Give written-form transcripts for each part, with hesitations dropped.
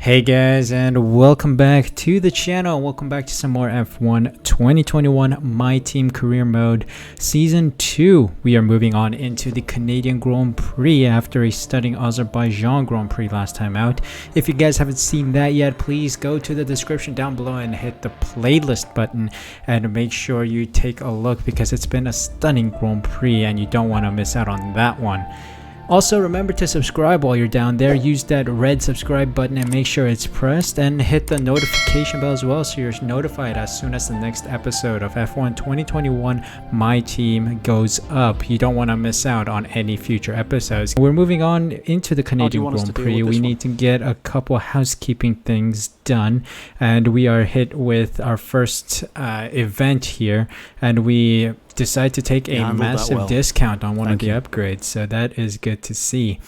Hey guys, and welcome back to the channel. Welcome back to some more F1 2021 My Team Career Mode Season 2. We are moving on into the Canadian Grand Prix after a stunning Azerbaijan Grand Prix last time out. If you guys haven't seen that yet, please go to the description down below and hit the playlist button and make sure you take a look because it's been a stunning Grand Prix and you don't want to miss out on that one. Also, remember to subscribe while you're down there. Use that red subscribe button and make sure it's pressed, and hit the notification bell as well so you're notified as soon as the next episode of F1 2021 My Team goes up. You don't want to miss out on any future episodes. We're moving on into the Canadian Grand Prix. We need to get a couple housekeeping things done, and we are hit with our first event here, and we decide to take a massive discount on one of the upgrades, so that is good to see.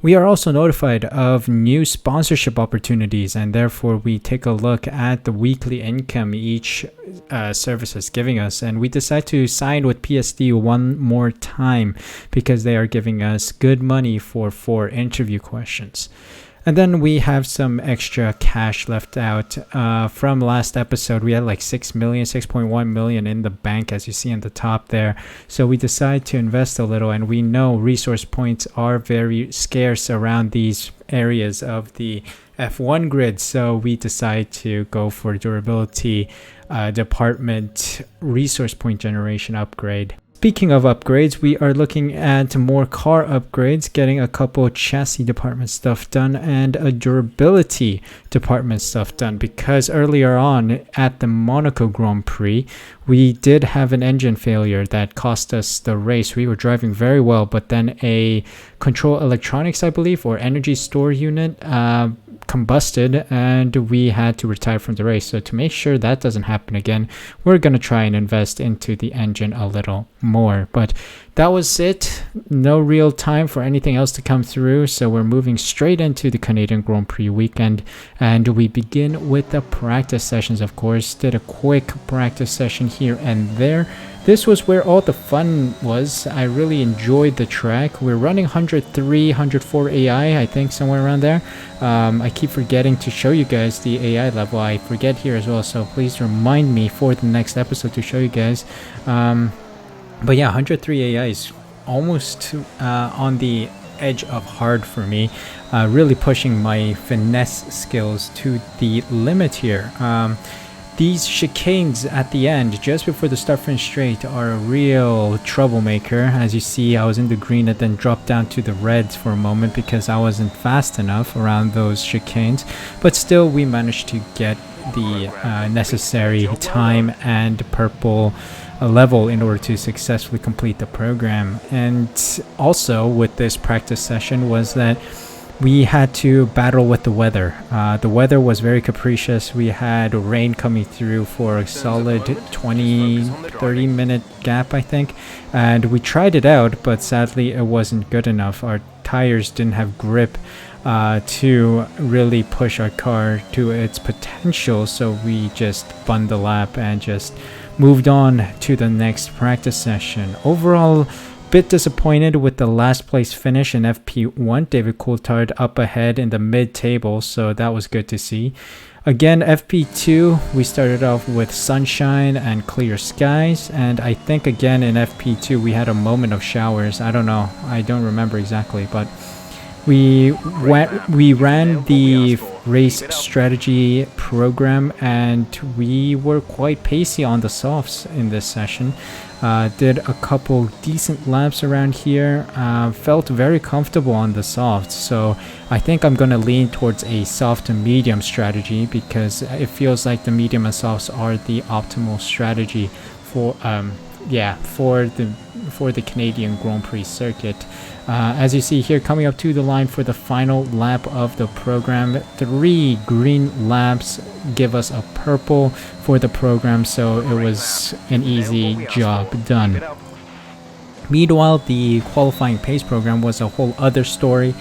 We are also notified of new sponsorship opportunities, and therefore we take a look at the weekly income each service is giving us, and we decide to sign with PSD one more time because they are giving us good money for 4 interview questions. And then we have some extra cash left out from last episode. We had like 6.1 million in the bank, as you see on the top there. So we decided to invest a little, and we know resource points are very scarce around these areas of the F1 grid. So we decide to go for durability department resource point generation upgrade. Speaking of upgrades, we are looking at more car upgrades, getting a couple chassis department stuff done and a durability department stuff done, because earlier on at the Monaco Grand Prix, we did have an engine failure that cost us the race. We were driving very well, but then a control electronics, I believe, or energy store unit combusted, and we had to retire from the race. So to make sure that doesn't happen again, we're going to try and invest into the engine a little more. But that was it. No real time for anything else to come through, so we're moving straight into the Canadian Grand Prix weekend, and we begin with the practice sessions. Of course, did a quick practice session here and there. This was where all the fun was. I really enjoyed the track. We're running 103, 104 AI, I think, somewhere around there. I keep forgetting to show you guys the AI level. I forget here as well, so please remind me for the next episode to show you guys. But yeah, 103 AI is almost on the edge of hard for me. Really pushing my finesse skills to the limit here. These chicanes at the end, just before the start finish straight, are a real troublemaker. As you see, I was in the green and then dropped down to the reds for a moment because I wasn't fast enough around those chicanes. But still, we managed to get the necessary time and purple level in order to successfully complete the program. And also with this practice session was that we had to battle with the weather. The weather was very capricious. We had rain coming through for a solid 20-30 minute gap, I think, and we tried it out, but sadly it wasn't good enough. Our tires didn't have grip to really push our car to its potential, so we just spun the lap and just moved on to the next practice session. Overall, bit disappointed with the last place finish in FP1. David Coulthard up ahead in the mid-table, so that was good to see. Again, FP2, we started off with sunshine and clear skies, and I think again in FP2 we had a moment of showers. I don't know, I don't remember exactly, but we ran the race strategy program and we were quite pacey on the softs in this session. Did a couple decent laps around here. Felt very comfortable on the softs, so I think I'm gonna lean towards a soft to medium strategy because it feels like the medium and softs are the optimal strategy for the Canadian Grand Prix circuit. As you see here, coming up to the line for the final lap of the program, 3 green laps give us a purple for the program, so it was an easy job done. Meanwhile, the qualifying pace program was a whole other story.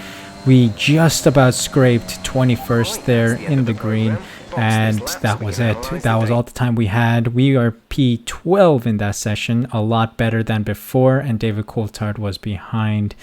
We just about scraped 21st there in the green, and that was it. That was all the time we had. We are P12 in that session, a lot better than before, and David Coulthard was behind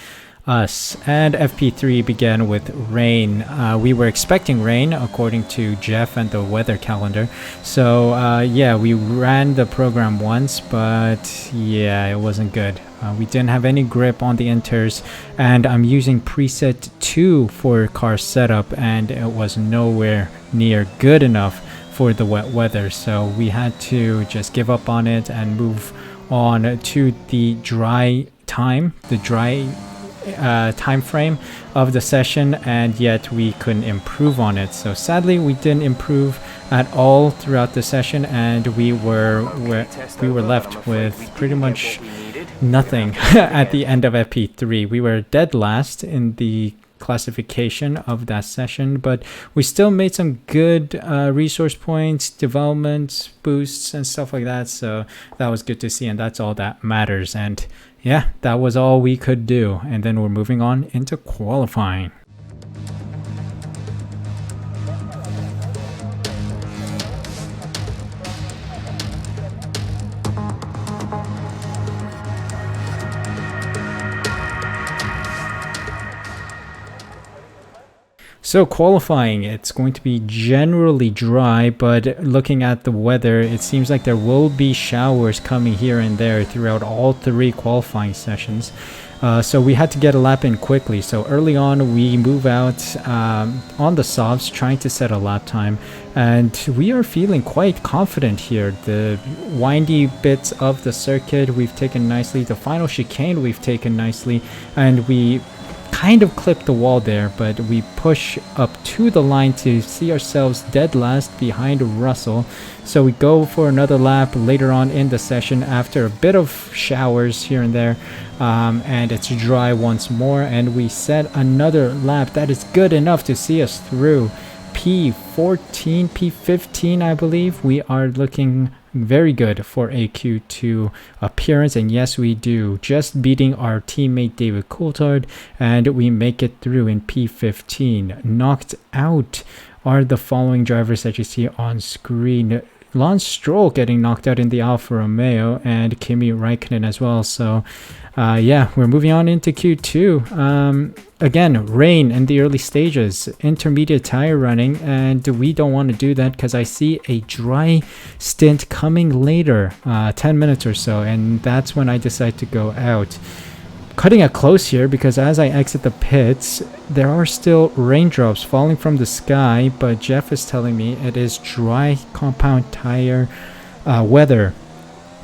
us. And FP3 began with rain. We were expecting rain according to Jeff and the weather calendar. So yeah, we ran the program once, but yeah, it wasn't good. We didn't have any grip on the inters, and I'm using preset 2 for car setup, and it was nowhere near good enough for the wet weather. So we had to just give up on it and move on to the dry time, time frame of the session, and yet we couldn't improve on it. So sadly, we didn't improve at all throughout the session, and we were left with pretty much nothing at the end of FP3. We were dead last in the classification of that session, but we still made some good resource points, development boosts, and stuff like that. So that was good to see, and that's all that matters. And yeah, that was all we could do. And then we're moving on into qualifying. So qualifying, it's going to be generally dry, but looking at the weather, it seems like there will be showers coming here and there throughout all 3 qualifying sessions. So we had to get a lap in quickly. So early on, we move out on the softs, trying to set a lap time. And we are feeling quite confident here. The windy bits of the circuit we've taken nicely. The final chicane we've taken nicely. And we kind of clipped the wall there, but we push up to the line to see ourselves dead last behind Russell. So we go for another lap later on in the session after a bit of showers here and there, and it's dry once more, and we set another lap that is good enough to see us through. P14, P15, I believe. We are looking very good for a Q2 appearance, and yes, we do, just beating our teammate David Coulthard, and we make it through in P15. Knocked out are the following drivers that you see on screen. Lance Stroll getting knocked out in the Alfa Romeo, and Kimi Räikkönen as well. So yeah, we're moving on into Q2. Again, rain in the early stages, intermediate tire running, and we don't want to do that because I see a dry stint coming later, 10 minutes or so, and that's when I decide to go out. Cutting it close here because as I exit the pits, there are still raindrops falling from the sky, but Jeff is telling me it is dry compound tire weather.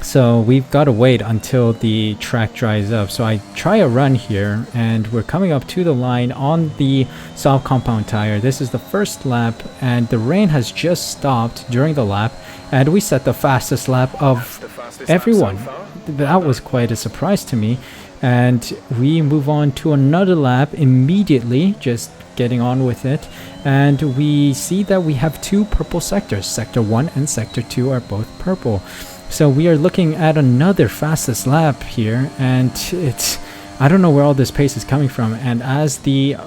So we've got to wait until the track dries up. So I try a run here, and we're coming up to the line on the soft compound tire. This is the first lap, and the rain has just stopped during the lap, and we set the fastest lap of everyone. That was quite a surprise to me. And we move on to another lap immediately, just getting on with it. And we see that we have 2 purple sectors. Sector 1 and Sector 2 are both purple. So we are looking at another fastest lap here, and I don't know where all this pace is coming from. And as the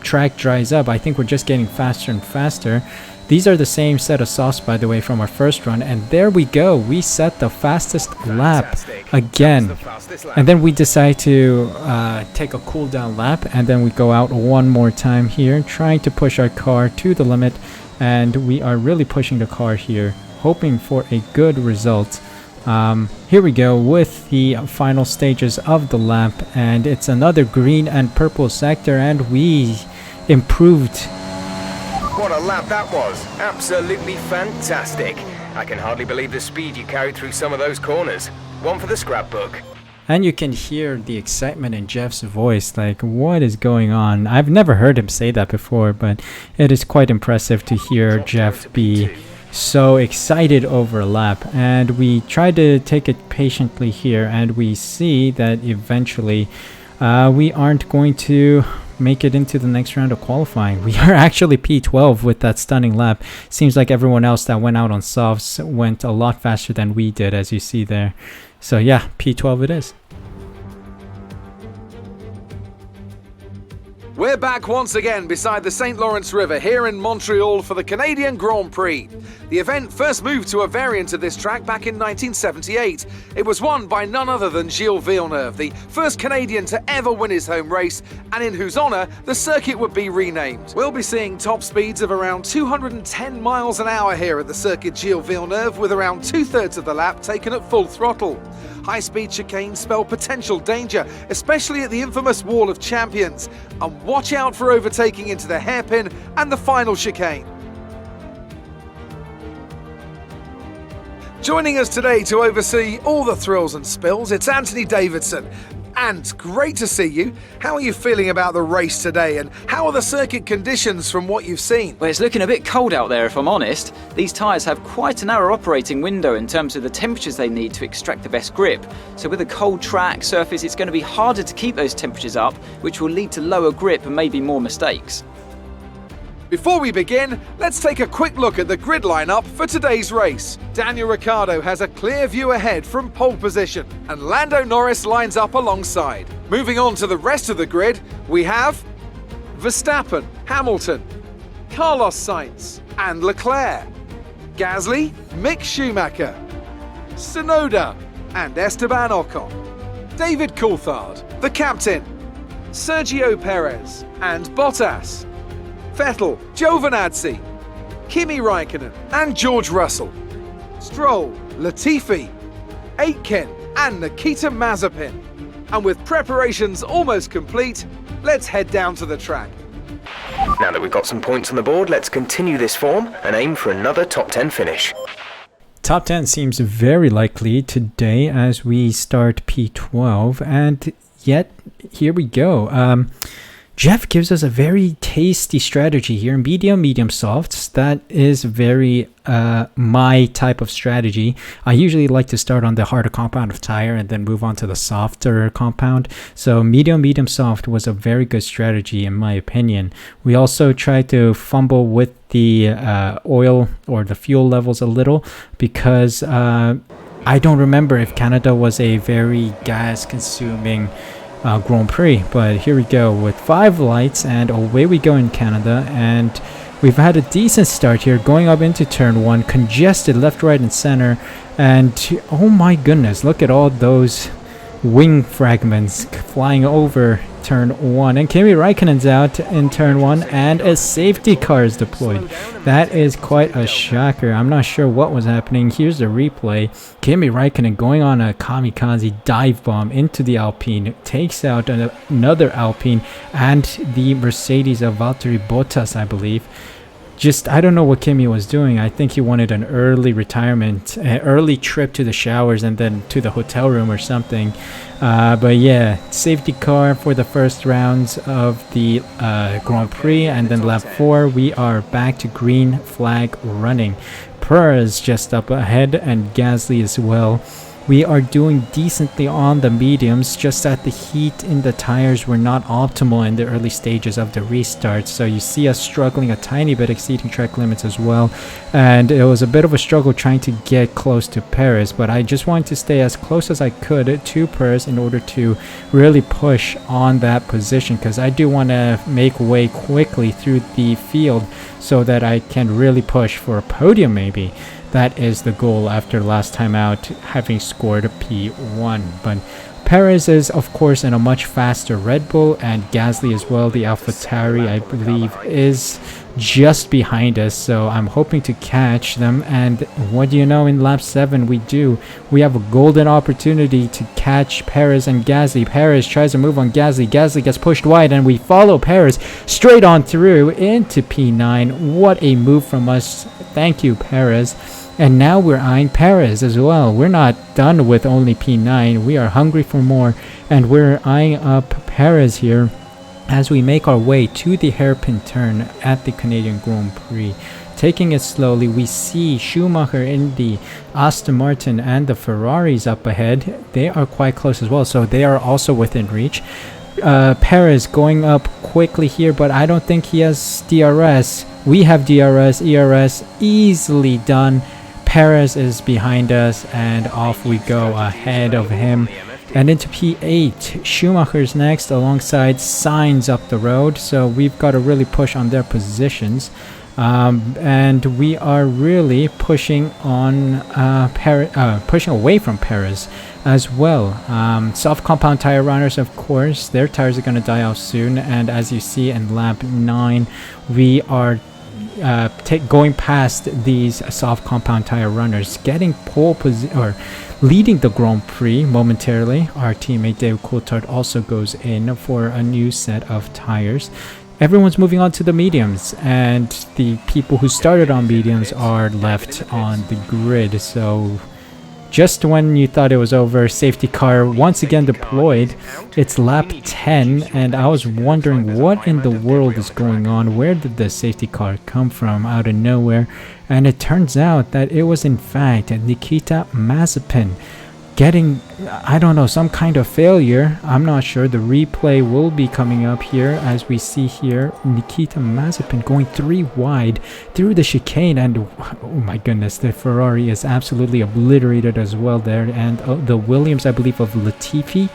track dries up, I think we're just getting faster and faster. These are the same set of softs, by the way, from our first run, and there we go. We set the fastest lap again, and then we decide to take a cool down lap, and then we go out one more time here, trying to push our car to the limit, and we are really pushing the car here, hoping for a good result. Here we go with the final stages of the lap, and it's another green and purple sector, and we improved. What a lap that was! Absolutely fantastic! I can hardly believe the speed you carried through some of those corners. One for the scrapbook. And you can hear the excitement in Jeff's voice, like, what is going on? I've never heard him say that before, but it is quite impressive to hear Jeff be so excited over a lap. And we try to take it patiently here, and we see that eventually we aren't going to make it into the next round of qualifying. We are actually P12 with that stunning lap. Seems like everyone else that went out on softs went a lot faster than we did, as you see there. So yeah, P12 it is. We're back once again beside the St. Lawrence River here in Montreal for the Canadian Grand Prix. The event first moved to a variant of this track back in 1978. It was won by none other than Gilles Villeneuve, the first Canadian to ever win his home race, and in whose honour the circuit would be renamed. We'll be seeing top speeds of around 210 miles an hour here at the circuit Gilles Villeneuve, with around 2/3 of the lap taken at full throttle. High-speed chicanes spell potential danger, especially at the infamous Wall of Champions. And watch out for overtaking into the hairpin and the final chicane. Joining us today to oversee all the thrills and spills, it's Anthony Davidson. And great to see you. How are you feeling about the race today, and how are the circuit conditions from what you've seen? Well, it's looking a bit cold out there, if I'm honest. These tyres have quite a narrow operating window in terms of the temperatures they need to extract the best grip. So with a cold track surface, it's going to be harder to keep those temperatures up, which will lead to lower grip and maybe more mistakes. Before we begin, let's take a quick look at the grid lineup for today's race. Daniel Ricciardo has a clear view ahead from pole position, and Lando Norris lines up alongside. Moving on to the rest of the grid, we have Verstappen, Hamilton, Carlos Sainz and Leclerc, Gasly, Mick Schumacher, Tsunoda and Esteban Ocon, David Coulthard, the captain, Sergio Perez and Bottas, Vettel, Giovinazzi, Kimi Raikkonen and George Russell, Stroll, Latifi, Aitken and Nikita Mazepin. And with preparations almost complete, let's head down to the track. Now that we've got some points on the board, let's continue this form and aim for another top 10 finish. Top 10 seems very likely today as we start P12, and yet here we go. Jeff gives us a very tasty strategy here, medium softs. That is very my type of strategy. I usually like to start on the harder compound of tire and then move on to the softer compound. So medium soft was a very good strategy in my opinion. We also tried to fumble with the oil or the fuel levels a little because I don't remember if Canada was a very gas consuming Grand Prix, but here we go with 5 lights and away we go in Canada, and we've had a decent start here going up into turn 1, congested left, right and center, and oh my goodness, look at all those wing fragments flying over turn 1, and Kimi Raikkonen's out in turn 1 and a safety car is deployed. That is quite a shocker. I'm not sure what was happening. Here's the replay. Kimi Raikkonen going on a kamikaze dive bomb into the Alpine, takes out another Alpine and the Mercedes of Valtteri Bottas, I believe. Just, I don't know what Kimi was doing. I think he wanted an early retirement, an early trip to the showers and then to the hotel room or something. But yeah, safety car for the first rounds of the Grand Prix, and then lap 4 we are back to green flag running. Perez just up ahead and Gasly as well. We are doing decently on the mediums, just that the heat in the tires were not optimal in the early stages of the restart. So you see us struggling a tiny bit, exceeding track limits as well. And it was a bit of a struggle trying to get close to Perez, but I just wanted to stay as close as I could to Perez in order to really push on that position, because I do want to make way quickly through the field so that I can really push for a podium maybe. That is the goal after last time out, having scored a P1. But Perez is, of course, in a much faster Red Bull, and Gasly as well. The AlphaTauri, I believe, is just behind us, so I'm hoping to catch them. And what do you know, in lap 7 we do. We have a golden opportunity to catch Perez and Gasly. Perez tries to move on Gasly. Gasly gets pushed wide, and we follow Perez straight on through into P9. What a move from us. Thank you, Perez. And now we're eyeing Perez as well. We're not done with only P9. We are hungry for more, and we're eyeing up Perez here as we make our way to the hairpin turn at the Canadian Grand Prix. Taking it slowly, we see Schumacher in the Aston Martin and the Ferraris up ahead. They are quite close as well, so they are also within reach. Perez going up quickly here, but I don't think he has DRS. We have DRS, ERS, easily done. Perez is behind us, and off we go ahead of him. And into P8, Schumacher's next alongside Sainz up the road. So we've got to really push on their positions. And we are really pushing on pushing away from Perez as well. Soft compound tire runners, of course, their tires are going to die off soon. And as you see in lap 9, we are going past these soft compound tire runners, getting pole position or leading the Grand Prix momentarily. Our teammate Dave Coulthard also goes in for a new set of tires. Everyone's moving on to the mediums, and the people who started on mediums are left on the grid. So just when you thought it was over, safety car once again deployed. It's lap 10, and I was wondering what in the world is going on. Where did the safety car come from out of nowhere? And it turns out that it was in fact Nikita Mazepin getting, I don't know, some kind of failure. I'm not sure. The replay will be coming up here as we see here Nikita Mazepin going 3 wide through the chicane, and oh my goodness, the Ferrari is absolutely obliterated as well there. And the Williams, I believe, of Latifi,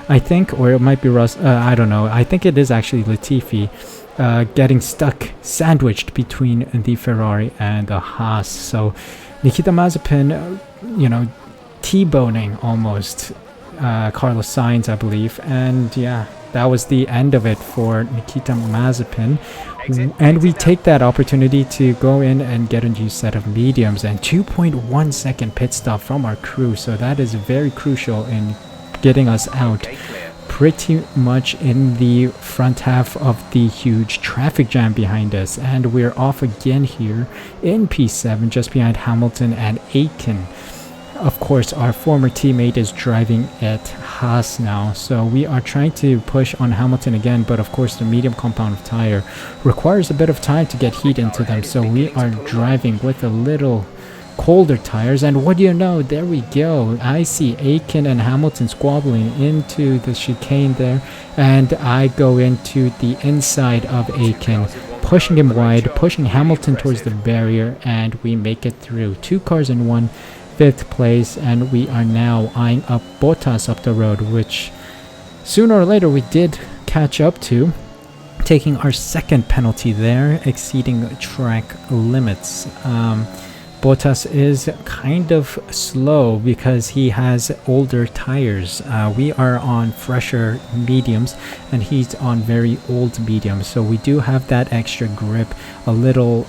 I think, or it might be Russ, I don't know, I think it is actually Latifi, getting stuck, sandwiched between the Ferrari and the Haas. So Nikita Mazepin, you know, T-boning almost Carlos Sainz, I believe. And yeah, that was the end of it for Nikita Mazepin. And we take that opportunity to go in and get a new set of mediums, and 2.1 second pit stop from our crew. So that is very crucial in getting us out pretty much in the front half of the huge traffic jam behind us. And we're off again here in P7, just behind Hamilton and Aitken. Of course, our former teammate is driving at Haas now, so we are trying to push on Hamilton again, but of course the medium compound tire requires a bit of time to get heat into them, so we are driving with a little colder tires. And what do you know, there we go, I see Aitken and Hamilton squabbling into the chicane there, and I go into the inside of Aitken, pushing him wide, pushing Hamilton towards the barrier, and we make it through. 2 cars in 1, 5th place, and we are now eyeing up Bottas up the road, which sooner or later we did catch up to, taking our 2nd penalty there, exceeding track limits. Bottas is kind of slow because he has older tires. We are on fresher mediums and he's on very old mediums, so we do have that extra grip, a little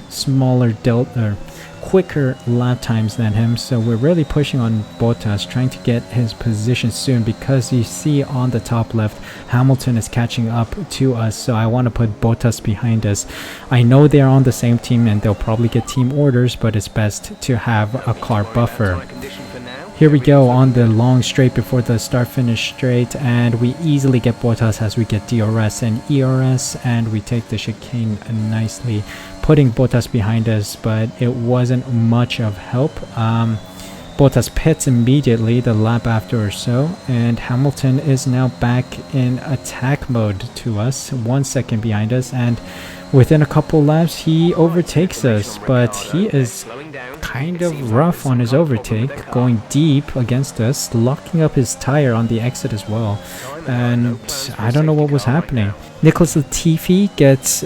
smaller delta, quicker lap times than him. So we're really pushing on Bottas, trying to get his position soon, because you see on the top left Hamilton is catching up to us, so I want to put Bottas behind us. I know they're on the same team and they'll probably get team orders, but it's best to have a car buffer. Here we go on the long straight before the start-finish straight, and we easily get Bottas as we get DRS and ERS, and we take the chicane nicely, putting Bottas behind us, but it wasn't much of help. Bottas pits immediately the lap after or so, and Hamilton is now back in attack mode to us, 1 second behind us, and within a couple laps he overtakes us, but he is kind of rough on his overtake, going deep against us, locking up his tire on the exit as well, and I don't know what was happening. Nicholas Latifi gets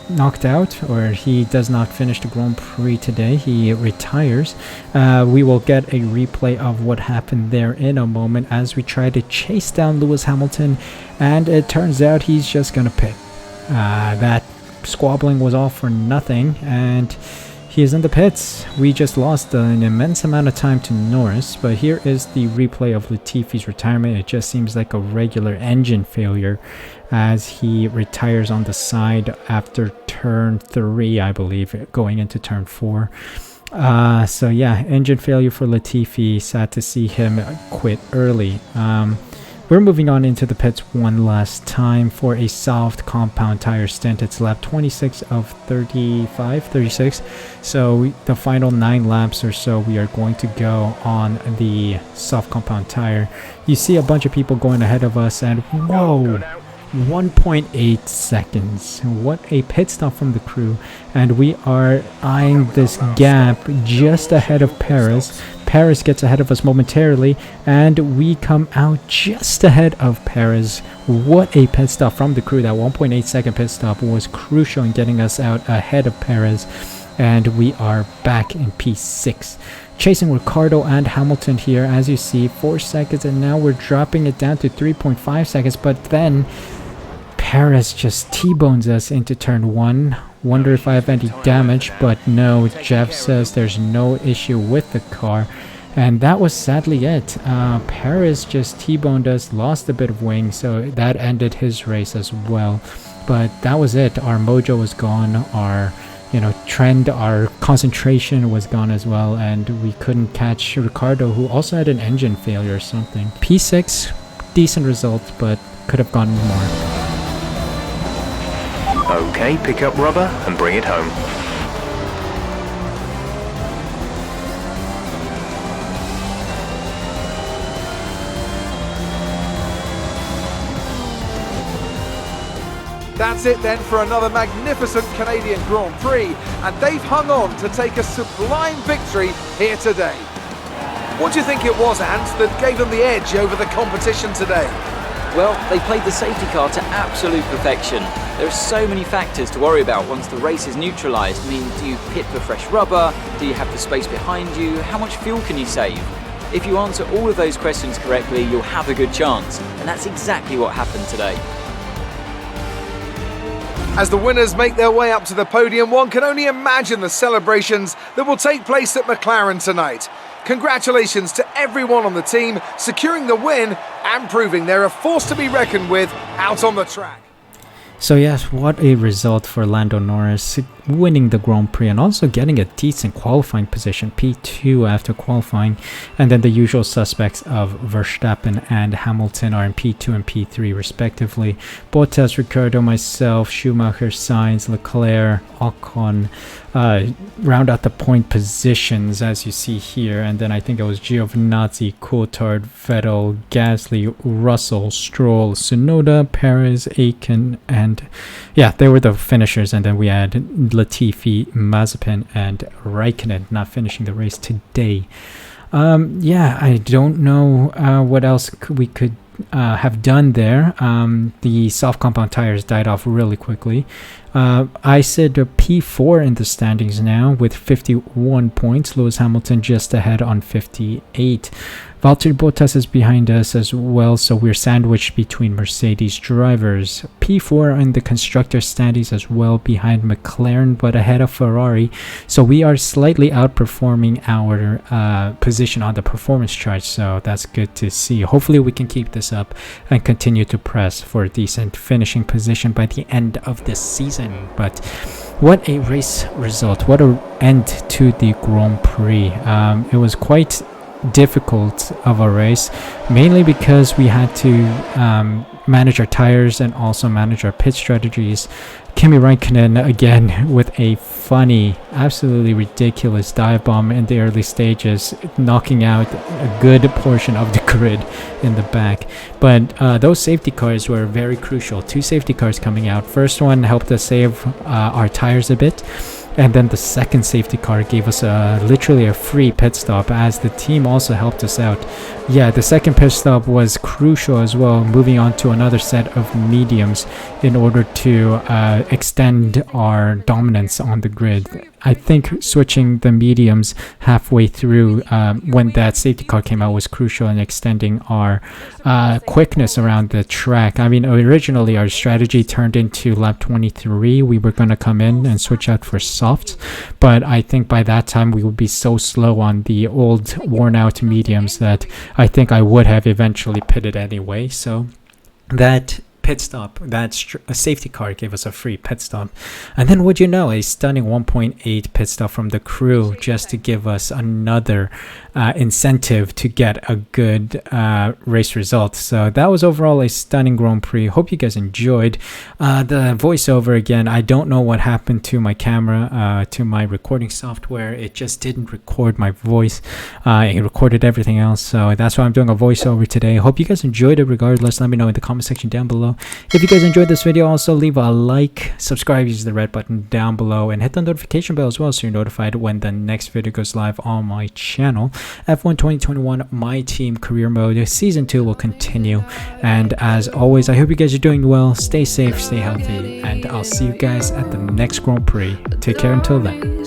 knocked out, or he does not finish the Grand Prix today. He retires. We will get a replay of what happened there in a moment as we try to chase down Lewis Hamilton, and it turns out he's just gonna pit. That squabbling was all for nothing, and he is in the pits. We just lost an immense amount of time to Norris, but here is the replay of Latifi's retirement. It just seems like a regular engine failure as he retires on the side after turn 3, I believe, going into turn 4. So yeah, engine failure for Latifi. Sad to see him quit early. We're moving on into the pits one last time for a soft compound tire stint. It's lap 26 of 36. So the final 9 laps or so we are going to go on the soft compound tire. You see a bunch of people going ahead of us, and whoa, 1.8 seconds. What a pit stop from the crew. And we are eyeing this gap just ahead of Perez. Perez gets ahead of us momentarily, and we come out just ahead of Perez. What a pit stop from the crew. That 1.8 second pit stop was crucial in getting us out ahead of Perez. And we are back in P6. Chasing Ricciardo and Hamilton here, as you see, 4 seconds, and now we're dropping it down to 3.5 seconds, but then Perez just T-bones us into turn 1. Wonder if I have any damage, but no, Jeff says there's no issue with the car. And that was sadly it. Perez just T-boned us, lost a bit of wing, so that ended his race as well. But that was it. Our mojo was gone, our trend, our concentration was gone as well, and we couldn't catch Ricciardo, who also had an engine failure or something. P6, decent result, but could have gone more. Okay, pick up rubber and bring it home. That's it then for another magnificent Canadian Grand Prix, and they've hung on to take a sublime victory here today. What do you think it was, Ant, that gave them the edge over the competition today? Well, they played the safety car to absolute perfection. There are so many factors to worry about once the race is neutralised. I mean, do you pit for fresh rubber? Do you have the space behind you? How much fuel can you save? If you answer all of those questions correctly, you'll have a good chance. And that's exactly what happened today. As the winners make their way up to the podium, one can only imagine the celebrations that will take place at McLaren tonight. Congratulations to everyone on the team, securing the win and proving they're a force to be reckoned with out on the track. So yes, what a result for Lando Norris, winning the Grand Prix and also getting a decent qualifying position, P2 after qualifying, and then the usual suspects of Verstappen and Hamilton are in P2 and P3 respectively. Bottas, Ricciardo, myself, Schumacher, Sainz, Leclerc, Ocon round out the point positions as you see here, and then I think it was Giovinazzi, Coulthard, Vettel, Gasly, Russell, Stroll, Tsunoda, Perez, Aiken, and yeah, they were the finishers, and then we had Latifi, Mazepin, and Raikkonen not finishing the race today. Yeah, I don't know what else we could have done there. The soft compound tires died off really quickly. I said P4 in the standings now with 51 points. Lewis Hamilton just ahead on 58. Valtteri Bottas is behind us as well, so we're sandwiched between Mercedes drivers. P4 in the constructor standings as well, behind McLaren but ahead of Ferrari. So we are slightly outperforming our position on the performance chart, so that's good to see. Hopefully we can keep this up and continue to press for a decent finishing position by the end of this season. But what a race result, what an end to the Grand Prix. It was quite difficult of a race, mainly because we had to manage our tires and also manage our pit strategies. Kimi Räikkönen again with a funny, absolutely ridiculous dive bomb in the early stages, knocking out a good portion of the grid in the back. But those safety cars were very crucial. 2 safety cars coming out. First one helped us save our tires a bit, and then the second safety car gave us literally a free pit stop, as the team also helped us out. Yeah, the second pit stop was crucial as well, moving on to another set of mediums in order to extend our dominance on the grid. I think switching the mediums halfway through when that safety car came out was crucial in extending our quickness around the track. I mean, originally our strategy turned into lap 23. We were going to come in and switch out for softs, but I think by that time we would be so slow on the old worn out mediums that I think I would have eventually pitted anyway. So that pit stop, that safety car gave us a free pit stop. And then would you know, a stunning 1.8 pit stop from the crew just to give us another incentive to get a good race result. So that was overall a stunning Grand Prix. Hope you guys enjoyed. The voiceover again, I don't know what happened to my camera, to my recording software. It just didn't record my voice. It recorded everything else. So that's why I'm doing a voiceover today. Hope you guys enjoyed it regardless. Let me know in the comment section down below. below. If you guys enjoyed this video, also leave a like, subscribe using the red button down below, and hit the notification bell as well so you're notified when the next video goes live on my channel. F1 2021 My Team Career Mode Season 2 will continue, and as always, I hope you guys are doing well. Stay safe, stay healthy, and I'll see you guys at the next Grand Prix. Take care until then.